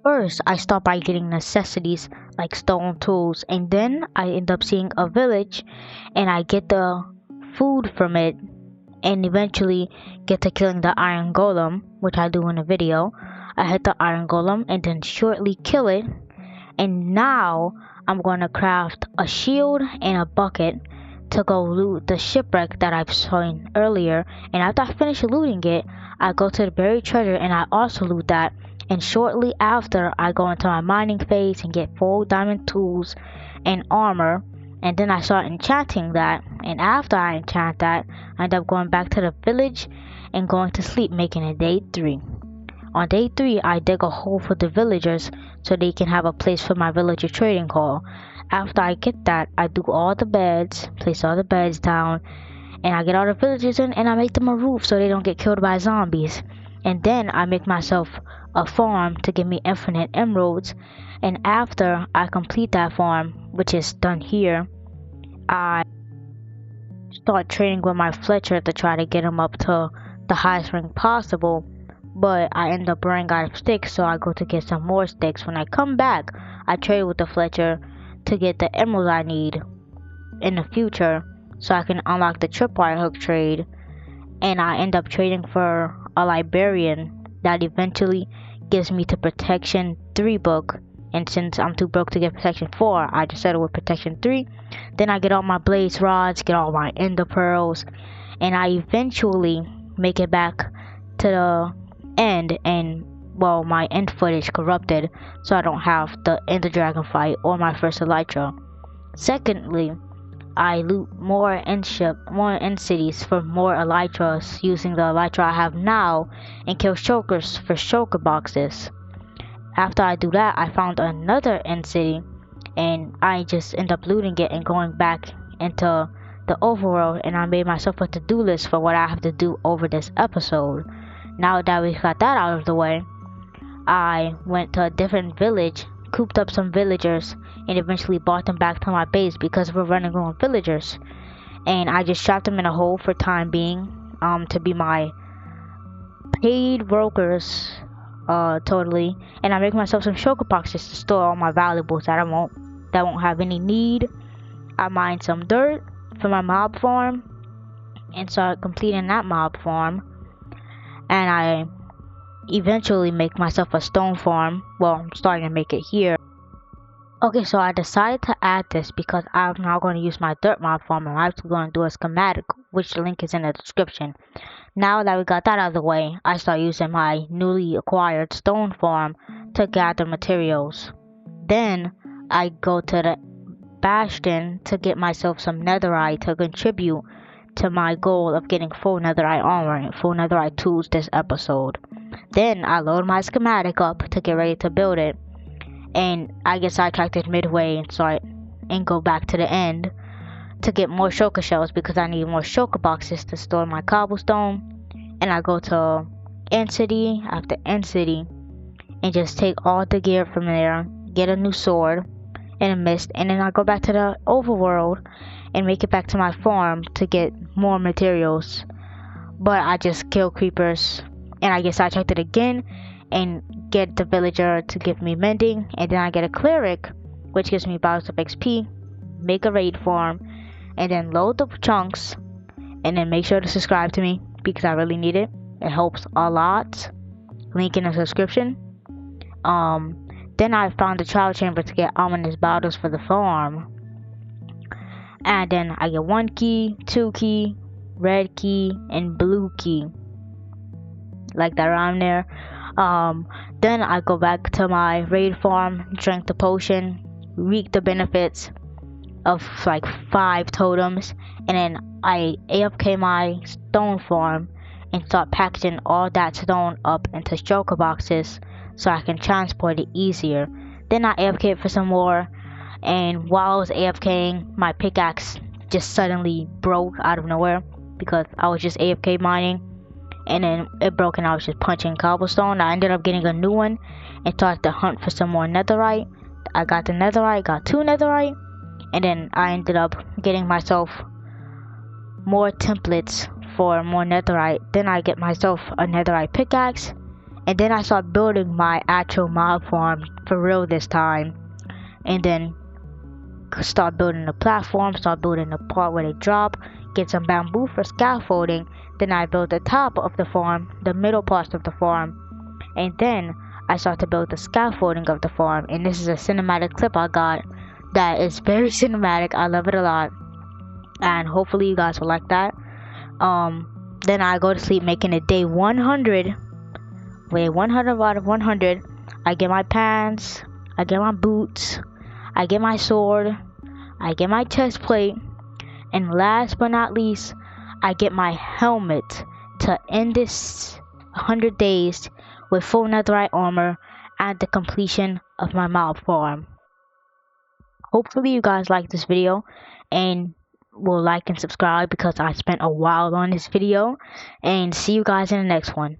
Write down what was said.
First, I start by getting necessities like stone tools, and then I end up seeing a village and I get the food from it and eventually get to killing the iron golem, which I do in a video. I hit the iron golem and then shortly kill it, and now I'm going to craft a shield and a bucket to go loot the shipwreck that I've seen earlier. And after I finish looting it, I go to the buried treasure and I also loot that. And shortly after, I go into my mining phase and get full diamond tools and armor. And then I start enchanting that. And after I enchant that, I end up going back to the village and going to sleep, making it day 3. On day 3, I dig a hole for the villagers so they can have a place for my villager trading hall. After I get that, I do all the beds, place all the beds down, and I get all the villagers in and I make them a roof so they don't get killed by zombies. And then I make myself a farm to give me infinite emeralds. And after I complete that farm, which is done here, I start trading with my Fletcher to try to get him up to the highest rank possible. But I end up running out of sticks, so I go to get some more sticks. When I come back, I trade with the Fletcher to get the emeralds I need in the future so I can unlock the tripwire hook trade. And I end up trading for a librarian that eventually gives me the protection 3 book. And since I'm too broke to get protection 4, I just settle with protection 3. Then I get all my blaze rods, get all my ender pearls, and I eventually make it back to the end. And well, my end footage corrupted, so I don't have the ender dragon fight or my first elytra. Secondly, I loot more end cities for more elytras using the elytra I have now, and kill shulkers for shulker boxes. After I do that, I found another end city, and I just end up looting it and going back into the overworld, and I made myself a to-do list for what I have to do over this episode. Now that we got that out of the way, I went to a different village, cooped up some villagers, and eventually brought them back to my base because we're running low on villagers. And I just trapped them in a hole for time being, to be my paid workers, totally. And I make myself some shulker boxes to store all my valuables that won't have any need. I mine some dirt for my mob farm and start completing that mob farm. And I eventually make myself a stone farm. Well, I'm starting to make it here. Okay, so I decided to add this because I'm now going to use my dirt mob farm, and I'm actually going to do a schematic, which link is in the description. Now that we got that out of the way, I start using my newly acquired stone farm to gather materials. Then I go to the bastion to get myself some netherite to contribute to my goal of getting full netherite armor and full netherite tools this episode. Then I load my schematic up to get ready to build it, and I get sidetracked midway and go back to the end to get more shulker shells because I need more shulker boxes to store my cobblestone. And I go to end city after end city and just take all the gear from there, get a new sword and a mist, and then I go back to the overworld and make it back to my farm to get more materials. But I just kill creepers and I get sidetracked again and get the villager to give me mending, and then I get a cleric which gives me bottles of XP, make a raid farm, and then load the chunks, and then make sure to subscribe to me because I really need it. It helps a lot. Link in the description. Then I found the trial chamber to get ominous bottles for the farm. And then I get 1 key, 2 key, red key, and blue key. Like that around there. Then I go back to my raid farm, drink the potion, reap the benefits of like 5 totems, and then I AFK my stone farm and start packaging all that stone up into shulker boxes so I can transport it easier. Then I AFK for some more, and while I was AFKing, my pickaxe just suddenly broke out of nowhere because I was just AFK mining, and then it broke and I was just punching cobblestone. I ended up getting a new one and started to hunt for some more netherite. I got the netherite, got 2 netherite, and then I ended up getting myself more templates for more netherite. Then I get myself a netherite pickaxe, And then I start building my actual mob farm for real this time. And then start building the platform, start building the part where they drop, get some bamboo for scaffolding. Then I build the top of the farm, the middle parts of the farm, and then I start to build the scaffolding of the farm. And this is a cinematic clip I got that is very cinematic. I love it a lot, and hopefully you guys will like that. Then I go to sleep making it day 100. Wait, 100 out of 100. I get my pants, I get my boots, I get my sword, I get my chest plate, and last but not least, I get my helmet to end this 100 days with full netherite armor at the completion of my mob farm. Hopefully you guys like this video and will like and subscribe because I spent a while on this video, and see you guys in the next one.